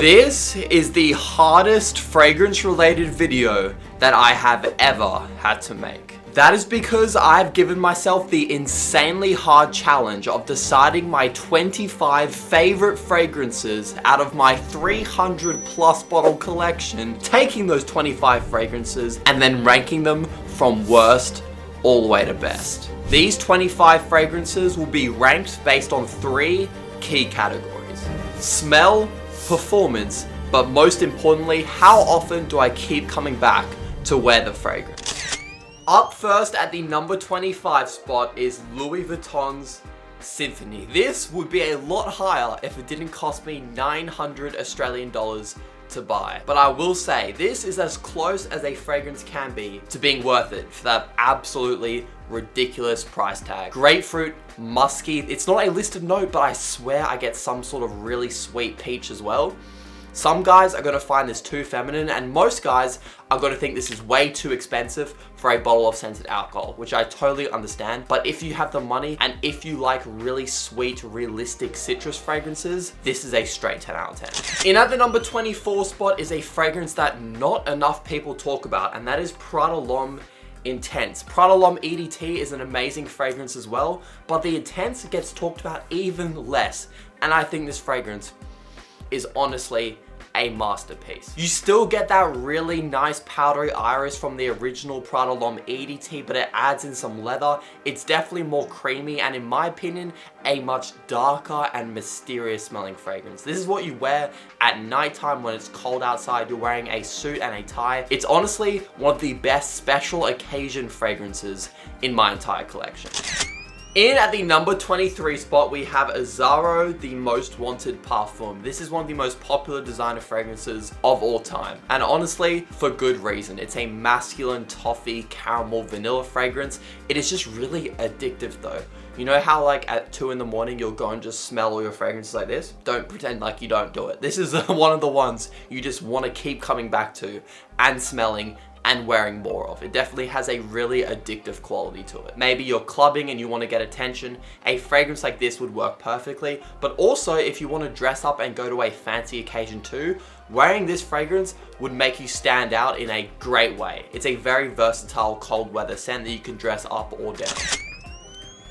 This is the hardest fragrance related video that I have ever had to make. That is because I've given myself the insanely hard challenge of deciding my 25 favorite fragrances out of my 300 plus bottle collection, taking those 25 fragrances and then ranking them from worst all the way to best. These 25 fragrances will be ranked based on 3 key categories: smell, performance, but most importantly, how often do I keep coming back to wear the fragrance? Up first at the number 25 spot is Louis Vuitton's Symphony. This would be a lot higher if it didn't cost me 900 Australian dollars to buy. But I will say, this is as close as a fragrance can be to being worth it for that absolutely ridiculous price tag. Grapefruit, musky, it's not a listed note, but I swear I get some sort of really sweet peach as well. Some guys are going to find this too feminine, and most guys are going to think this is way too expensive for a bottle of scented alcohol, which I totally understand. But if you have the money and if you like really sweet, realistic citrus fragrances, this is a straight 10 out of 10. In at the number 24 spot is a fragrance that not enough people talk about, and that is Prada L'Homme Intense. Prada L'Homme EDT is an amazing fragrance as well, but the Intense gets talked about even less, and I think this fragrance is honestly a masterpiece. You still get that really nice powdery iris from the original Prada L'Homme EDT, but it adds in some leather. It's definitely more creamy, and in my opinion, a much darker and mysterious smelling fragrance. This is what you wear at nighttime when it's cold outside, you're wearing a suit and a tie. It's honestly one of the best special occasion fragrances in my entire collection. In at the number 23 spot, we have Azzaro, the Most Wanted Parfum. This is one of the most popular designer fragrances of all time. And honestly, for good reason. It's a masculine toffee, caramel, vanilla fragrance. It is just really addictive though. You know how like at 2 in the morning, you'll go and just smell all your fragrances like this? Don't pretend like you don't do it. This is one of the ones you just want to keep coming back to and smelling and wearing more of. It definitely has a really addictive quality to it. Maybe you're clubbing and you want to get attention, a fragrance like this would work perfectly. But also if you want to dress up and go to a fancy occasion too, wearing this fragrance would make you stand out in a great way. It's a very versatile cold weather scent that you can dress up or down.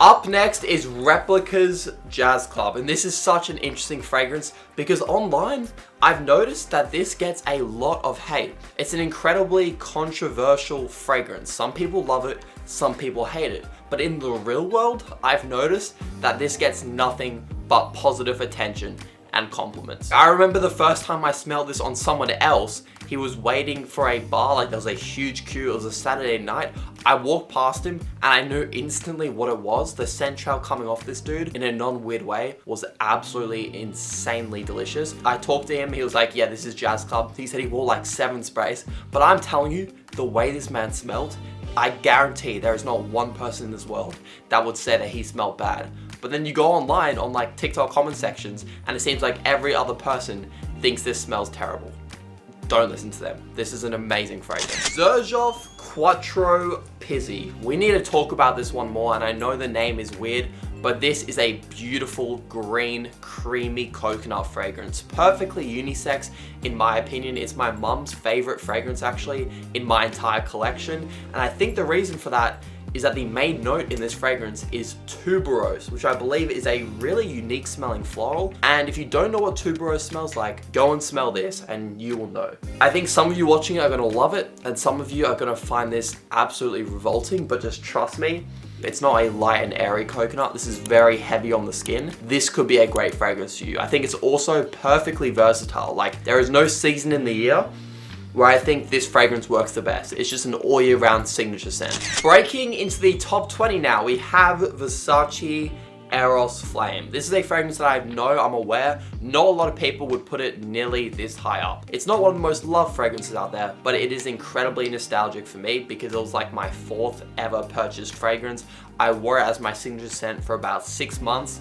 Up next is Replica's Jazz Club, and this is such an interesting fragrance because online I've noticed that this gets a lot of hate. It's an incredibly controversial fragrance. Some people love it, some people hate it. But in the real world, I've noticed that this gets nothing but positive attention and compliments. I remember the first time I smelled this on someone else. He was waiting for a bar, like there was a huge queue, it was a Saturday night. I walked past him and I knew instantly what it was. The scent trail coming off this dude in a non-weird way was absolutely insanely delicious. I talked to him, he was like, yeah, this is Jazz Club. He said he wore like 7 sprays, but I'm telling you, the way this man smelled, I guarantee there is not one person in this world that would say that he smelled bad. But then you go online on like TikTok comment sections and it seems like every other person thinks this smells terrible. Don't listen to them. This is an amazing fragrance. Xerjoff Quattro Pizzi. We need to talk about this one more, and I know the name is weird, but this is a beautiful green, creamy coconut fragrance. Perfectly unisex, in my opinion. It's my mum's favorite fragrance actually in my entire collection. And I think the reason for that is that the main note in this fragrance is tuberose, which I believe is a really unique smelling floral. And if you don't know what tuberose smells like, go and smell this and you will know. I think some of you watching are gonna love it and some of you are gonna find this absolutely revolting, but just trust me, it's not a light and airy coconut. This is very heavy on the skin. This could be a great fragrance for you. I think it's also perfectly versatile. Like there is no season in the year where I think this fragrance works the best. It's just an all year round signature scent. Breaking into the top 20 now, we have Versace Eros Flame. This is a fragrance that I'm aware, not a lot of people would put it nearly this high up. It's not one of the most loved fragrances out there, but it is incredibly nostalgic for me because it was like my 4th ever purchased fragrance. I wore it as my signature scent for about 6 months,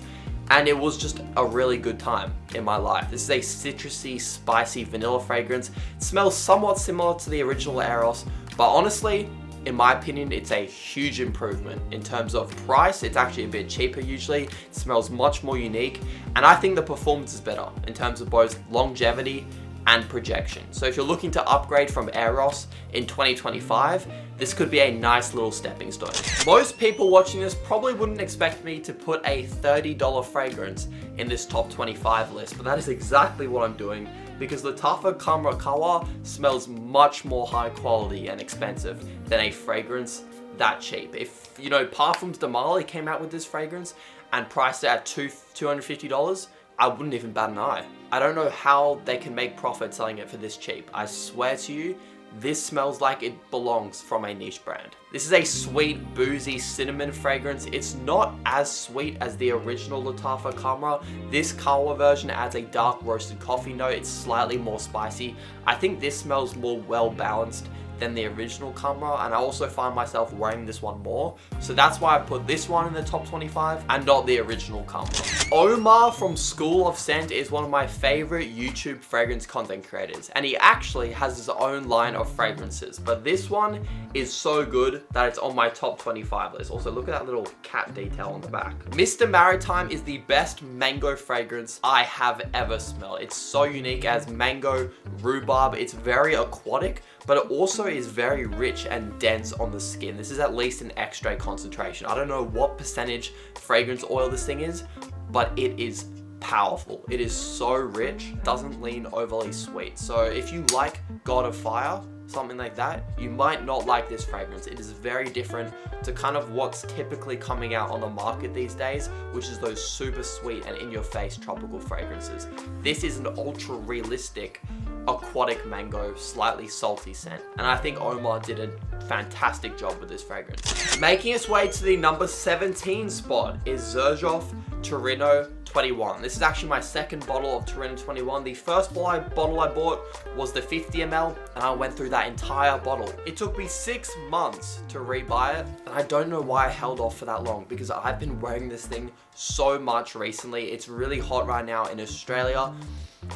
and it was just a really good time in my life. This is a citrusy, spicy vanilla fragrance. It smells somewhat similar to the original Eros, but honestly, in my opinion, it's a huge improvement. In terms of price, it's actually a bit cheaper usually. It smells much more unique, and I think the performance is better in terms of both longevity and projection. So if you're looking to upgrade from Eros in 2025, this could be a nice little stepping stone. Most people watching this probably wouldn't expect me to put a $30 fragrance in this top 25 list, but that is exactly what I'm doing, because Latafa Camera Kawa smells much more high quality and expensive than a fragrance that cheap. If, you know, Parfums de Marly came out with this fragrance and priced it at $250, I wouldn't even bat an eye. I don't know how they can make profit selling it for this cheap. I swear to you, this smells like it belongs from a niche brand. This is a sweet, boozy cinnamon fragrance. It's not as sweet as the original Latafa Camera. This Kawa version adds a dark roasted coffee note. It's slightly more spicy. I think this smells more well balanced than the original Camera, and I also find myself wearing this one more. So that's why I put this one in the top 25 and not the original Camera. Omar from School of Scent is one of my favorite YouTube fragrance content creators, and he actually has his own line of fragrances, but this one is so good that it's on my top 25 list. Also, look at that little cat detail on the back. Mr. Maritime is the best mango fragrance I have ever smelled. It's so unique as mango, rhubarb. It's very aquatic, but it also is very rich and dense on the skin. This is at least an extrait concentration. I don't know what percentage fragrance oil this thing is, but it is powerful. It is so rich, doesn't lean overly sweet. So if you like God of Fire, something like that, you might not like this fragrance. It is very different to kind of what's typically coming out on the market these days, which is those super sweet and in-your-face tropical fragrances. This is an ultra realistic aquatic mango, slightly salty scent, and I think Omar did a fantastic job with this fragrance. Making its way to the number 17 spot is Xerjoff Torino 21. This is actually my second bottle of Torino 21. The first bottle I bought was the 50 ml, and I went through that entire bottle. It took me 6 months to rebuy it, and I don't know why I held off for that long, because I've been wearing this thing so much recently. It's really hot right now in Australia,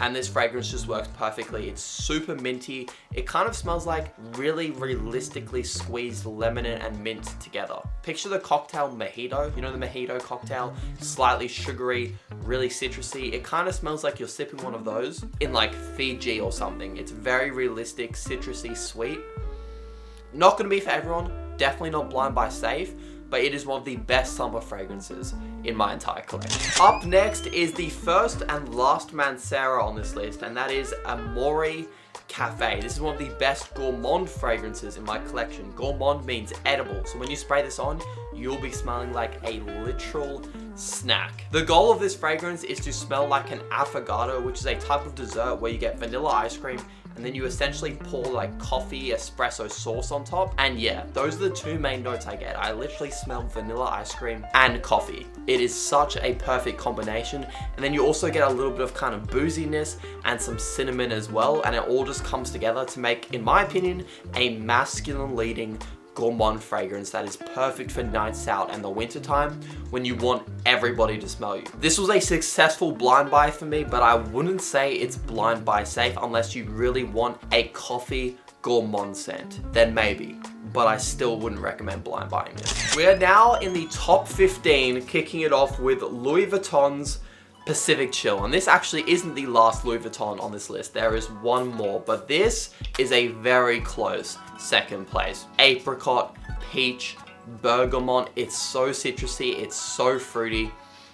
and this fragrance just works perfectly. It's super minty. It kind of smells like really realistically squeezed lemon and mint together. Picture the cocktail mojito. You know the mojito cocktail? Slightly sugary, really citrusy. It kind of smells like you're sipping one of those in like Fiji or something. It's very realistic, citrusy, sweet. Not gonna be for everyone. Definitely not blind buy safe, but it is one of the best summer fragrances in my entire collection. Up next is the first and last Mancera on this list, and that is Amore Cafe. This is one of the best gourmand fragrances in my collection. Gourmand means edible, so when you spray this on, you'll be smelling like a literal snack. The goal of this fragrance is to smell like an affogato, which is a type of dessert where you get vanilla ice cream and then you essentially pour like coffee espresso sauce on top. And yeah, those are the two main notes I get. I literally smell vanilla ice cream and coffee. It is such a perfect combination. And then you also get a little bit of kind of booziness and some cinnamon as well. And it all just comes together to make, in my opinion, a masculine leading gourmand fragrance that is perfect for nights out and the winter time when you want everybody to smell you. This was a successful blind buy for me, but I wouldn't say it's blind buy safe unless you really want a coffee gourmand scent. Then maybe, but I still wouldn't recommend blind buying this. We are now in the top 15, kicking it off with Louis Vuitton's Pacific Chill, and this actually isn't the last Louis Vuitton on this list. There is one more, but this is a very close second place. Apricot, peach, bergamot. It's so citrusy, it's so fruity.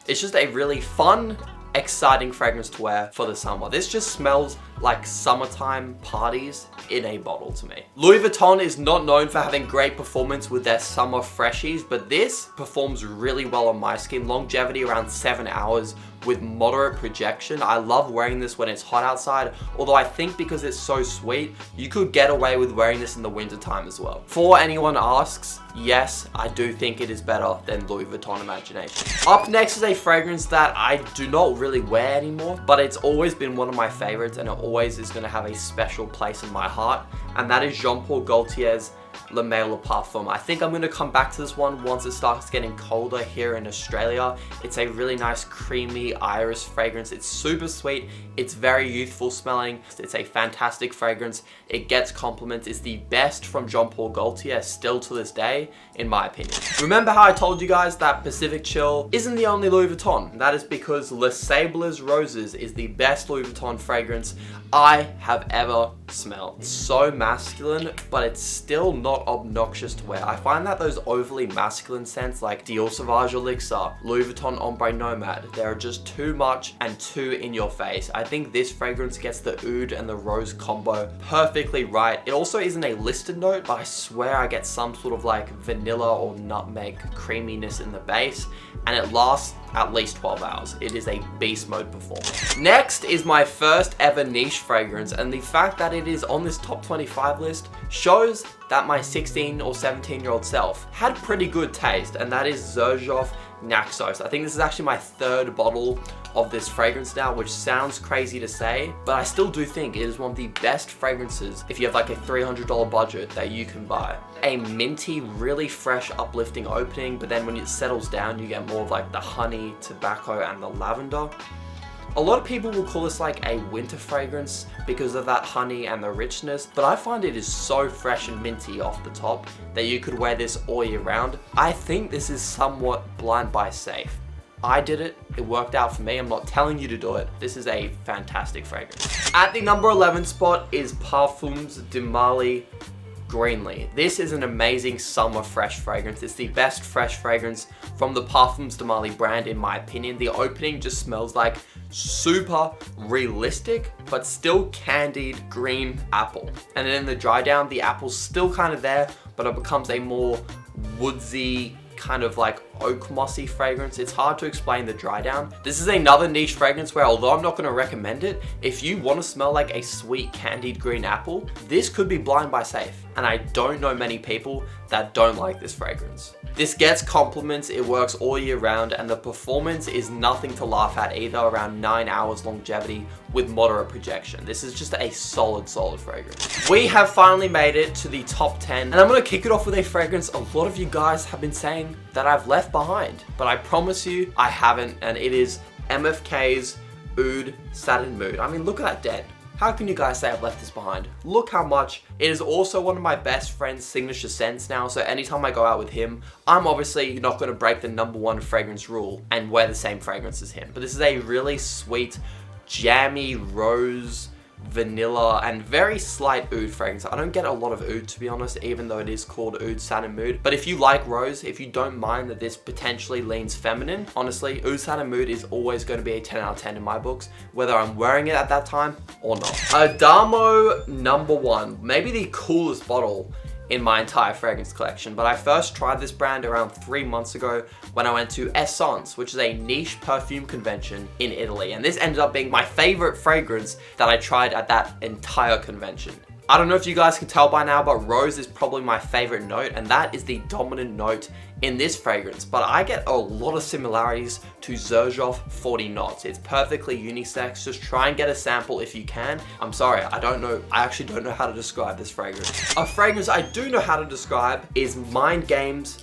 It's just a really fun, exciting fragrance to wear for the summer. This just smells like summertime parties in a bottle to me. Louis Vuitton is not known for having great performance with their summer freshies, but this performs really well on my skin. Longevity around 7 hours with moderate projection. I love wearing this when it's hot outside, although I think because it's so sweet, you could get away with wearing this in the winter time as well. Before anyone asks, yes, I do think it is better than Louis Vuitton Imagination. Up next is a fragrance that I do not really wear anymore, but it's always been one of my favorites, and it always is going to have a special place in my heart, and that is Jean Paul Gaultier's Le Male Parfum. I think I'm going to come back to this one once it starts getting colder here in Australia. It's a really nice creamy iris fragrance. It's super sweet. It's very youthful smelling. It's a fantastic fragrance. It gets compliments. It's the best from Jean Paul Gaultier still to this day, in my opinion. Remember how I told you guys that Pacific Chill isn't the only Louis Vuitton? That is because Le Sable's Roses is the best Louis Vuitton fragrance I have ever smelled. It's so masculine, but it's still not obnoxious to wear. I find that those overly masculine scents like Dior Sauvage Elixir, Louis Vuitton Ombre Nomad, they're just too much and too in your face. I think this fragrance gets the oud and the rose combo perfectly right. It also isn't a listed note, but I swear I get some sort of like vanilla or nutmeg creaminess in the base, and it lasts at least 12 hours. It is a beast mode performance. Next is my first ever niche fragrance, and the fact that it is on this top 25 list shows that my 16 or 17-year-old self had pretty good taste, and that is Xerjoff Naxos. I think this is actually my third bottle of this fragrance now, which sounds crazy to say, but I still do think it is one of the best fragrances if you have like a $300 budget that you can buy. A minty, really fresh, uplifting opening, but then when it settles down, you get more of like the honey, tobacco, and the lavender. A lot of people will call this like a winter fragrance because of that honey and the richness, but I find it is so fresh and minty off the top that you could wear this all year round. I think this is somewhat blind buy safe. I did it, it worked out for me. I'm not telling you to do it. This is a fantastic fragrance. At the number 11 spot is Parfums de Marly Greenly. This is an amazing summer fresh fragrance. It's the best fresh fragrance from the Parfums de Marly brand, in my opinion. The opening just smells like super realistic, but still candied green apple. And then in the dry down, the apple's still kind of there, but it becomes a more woodsy, kind of like oak mossy fragrance. It's hard to explain the dry down. This is another niche fragrance where, although I'm not going to recommend it, if you want to smell like a sweet candied green apple, this could be blind buy safe. And I don't know many people that don't like this fragrance. This gets compliments, it works all year round, and the performance is nothing to laugh at either, around 9 hours longevity with moderate projection. This is just a solid fragrance. We have finally made it to the top 10, and I'm gonna kick it off with a fragrance a lot of you guys have been saying that I've left behind, but I promise you I haven't, and it is MFK's Oud Satin Mood. I mean, look at that den. How can you guys say I've left this behind? Look how much. It is also one of my best friend's signature scents now, so anytime I go out with him, I'm obviously not going to break the #1 fragrance rule and wear the same fragrance as him. But this is a really sweet, jammy rose, vanilla, and very slight oud fragrance. I don't get a lot of oud, to be honest, even though it is called Oud Satin Mood. But if you like rose, if you don't mind that this potentially leans feminine, honestly, Oud Satin Mood is always going to be a 10 out of 10 in my books, whether I'm wearing it at that time or not. Adamo #1, maybe the coolest bottle in my entire fragrance collection, but I first tried this brand around 3 months ago when I went to Essence, which is a niche perfume convention in Italy, and this ended up being my favorite fragrance that I tried at that entire convention. I don't know if you guys can tell by now, but rose is probably my favorite note, and that is the dominant note in this fragrance, but I get a lot of similarities to Xerjoff 40 Knots. It's perfectly unisex. Just try and get a sample if you can. I'm sorry, I actually don't know how to describe this fragrance. A fragrance I do know how to describe is Mind Games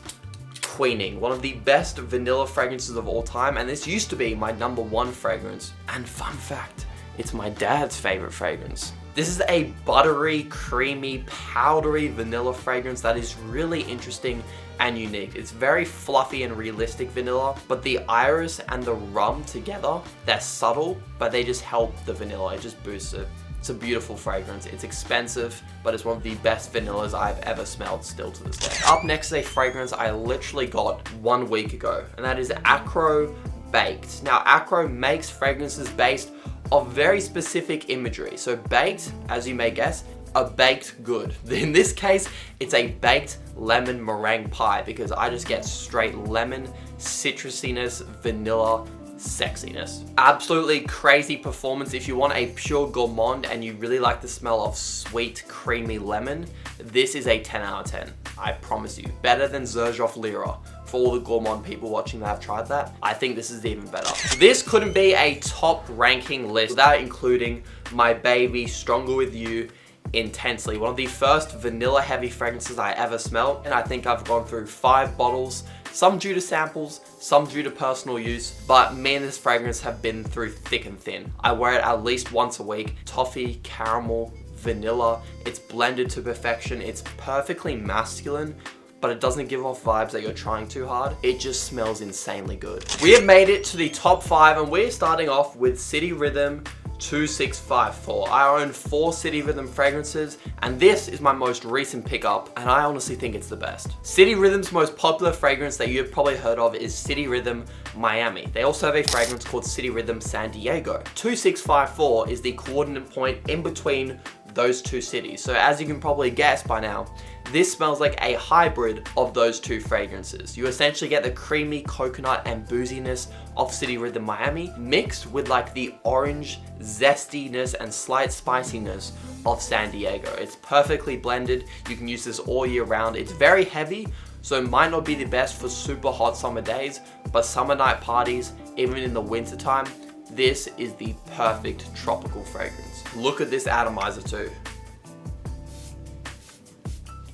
Queening, one of the best vanilla fragrances of all time, and this used to be my #1 fragrance. And fun fact, it's my dad's favorite fragrance. This is a buttery, creamy, powdery vanilla fragrance that is really interesting and unique. It's very fluffy and realistic vanilla, but the iris and the rum together, they're subtle, but they just help the vanilla. It just boosts it. It's a beautiful fragrance. It's expensive, but it's one of the best vanillas I've ever smelled still to this day. Up next is a fragrance I literally got 1 week ago, and that is Acro Baked. Now, Acro makes fragrances based of very specific imagery. So baked, as you may guess, a baked good. In this case, it's a baked lemon meringue pie because I just get straight lemon, citrusiness, vanilla, sexiness. Absolutely crazy performance. If you want a pure gourmand and you really like the smell of sweet, creamy lemon, this is a 10 out of 10. I promise you. Better than Xerjoff Lyra. For all the gourmand people watching that have tried that, I think this is even better. This couldn't be a top ranking list without including my baby Stronger With You intensely. One of the first vanilla heavy fragrances I ever smelled, and I think I've gone through 5 bottles, some due to samples, some due to personal use, but me and this fragrance have been through thick and thin. I wear it at least once a week. Toffee, caramel, vanilla, it's blended to perfection. It's perfectly masculine, but it doesn't give off vibes that you're trying too hard. It just smells insanely good. We have made it to the top 5, and we're starting off with City Rhythm 2654. I own 4 City Rhythm fragrances, and this is my most recent pickup, and I honestly think it's the best. City Rhythm's most popular fragrance that you've probably heard of is City Rhythm Miami. They also have a fragrance called City Rhythm San Diego. 2654 is the coordinate point in between those 2 cities. So as you can probably guess by now, this smells like a hybrid of those 2 fragrances. You essentially get the creamy coconut and booziness of City Rhythm Miami mixed with like the orange zestiness and slight spiciness of San Diego. It's perfectly blended. You can use this all year round. It's very heavy, so it might not be the best for super hot summer days, but summer night parties, even in the winter time, this is the perfect tropical fragrance. Look at this atomizer too.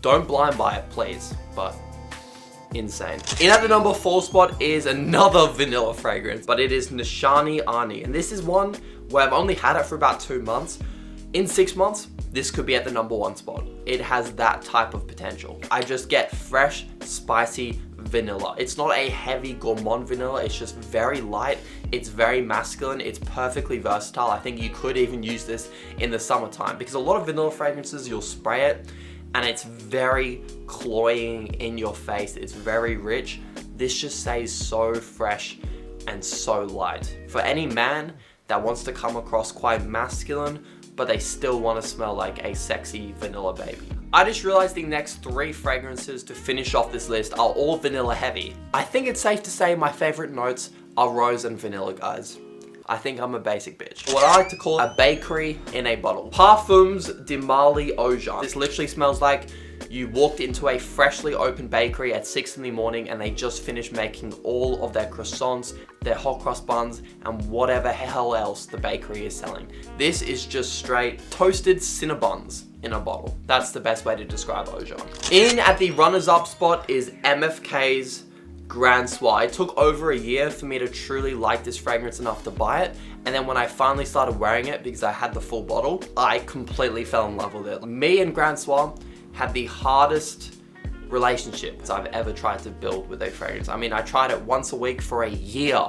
Don't blind buy it, please, but insane. In at the number 4 spot is another vanilla fragrance, but it is Nishani Ani. And this is one where I've only had it for about 2 months. In 6 months, this could be at the number 1 spot. It has that type of potential. I just get fresh, spicy vanilla. It's not a heavy gourmand vanilla, it's just very light. It's very masculine, it's perfectly versatile. I think you could even use this in the summertime, because a lot of vanilla fragrances, you'll spray it and it's very cloying in your face. It's very rich. This just stays so fresh and so light. For any man that wants to come across quite masculine, but they still want to smell like a sexy vanilla baby. I just realized the next 3 fragrances to finish off this list are all vanilla heavy. I think it's safe to say my favorite notes are rose and vanilla, guys. I think I'm a basic bitch. What I like to call a bakery in a bottle. Parfums de Mali Ojan. This literally smells like you walked into a freshly opened bakery at 6 in the morning and they just finished making all of their croissants, their hot cross buns, and whatever hell else the bakery is selling. This is just straight toasted Cinnabons in a bottle. That's the best way to describe Ojan. In at the runners-up spot is MFK's Grand Soir. It took over a year for me to truly like this fragrance enough to buy it, and then when I finally started wearing it because I had the full bottle, I completely fell in love with it. Me and Grand Soir had the hardest relationships I've ever tried to build with a fragrance. I mean, I tried it once a week for a year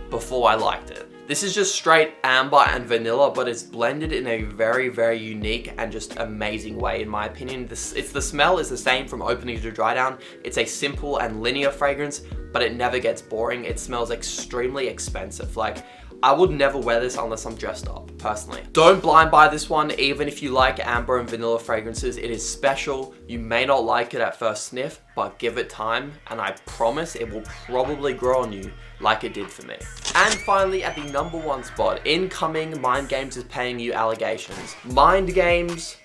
before I liked it. This is just straight amber and vanilla, but it's blended in a very, very unique and just amazing way, in my opinion. The smell is the same from opening to dry down. It's a simple and linear fragrance, but it never gets boring. It smells extremely expensive. Like, I would never wear this unless I'm dressed up, personally. Don't blind buy this one, even if you like amber and vanilla fragrances. It is special. You may not like it at first sniff, but give it time, and I promise it will probably grow on you like it did for me. And finally, at the number 1 spot, incoming Mind Games is paying you allegations. Mind Games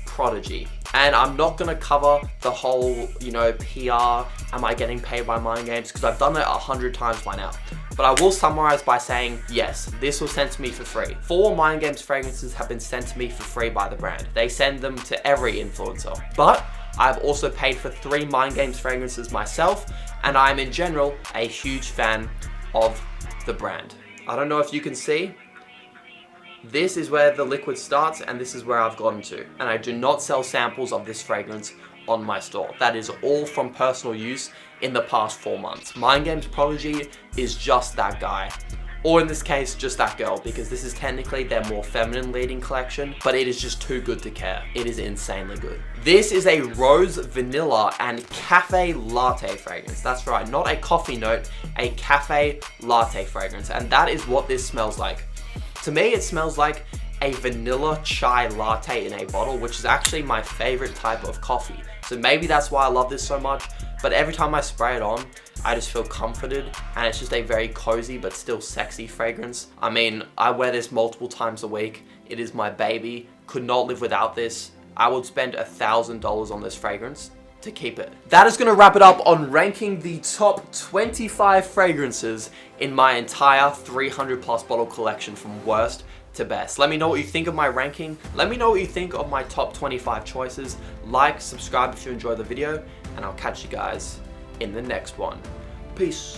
Prodigy. And I'm not gonna cover the whole, PR, am I getting paid by Mind Games, because I've done it 100 times by now. But I will summarize by saying, yes, this was sent to me for free. 4 Mind Games fragrances have been sent to me for free by the brand. They send them to every influencer. But I've also paid for 3 Mind Games fragrances myself, and I'm in general a huge fan of the brand. I don't know if you can see, this is where the liquid starts and this is where I've gotten to. And I do not sell samples of this fragrance on my store. That is all from personal use in the past 4 months. Mind Games Prodigy is just that guy. Or in this case, just that girl, because this is technically their more feminine leading collection, but it is just too good to care. It is insanely good. This is a rose, vanilla, and cafe latte fragrance. That's right, not a coffee note, a cafe latte fragrance. And that is what this smells like. To me, it smells like a vanilla chai latte in a bottle, which is actually my favorite type of coffee. So maybe that's why I love this so much, but every time I spray it on, I just feel comforted, and it's just a very cozy but still sexy fragrance. I mean, I wear this multiple times a week. It is my baby. Could not live without this. I would spend $1,000 on this fragrance to keep it. That is gonna wrap it up on ranking the top 25 fragrances in my entire 300+ bottle collection from worst to best. Let me know what you think of my ranking. Let me know what you think of my top 25 choices. Like, subscribe if you enjoyed the video, and I'll catch you guys in the next one. Peace.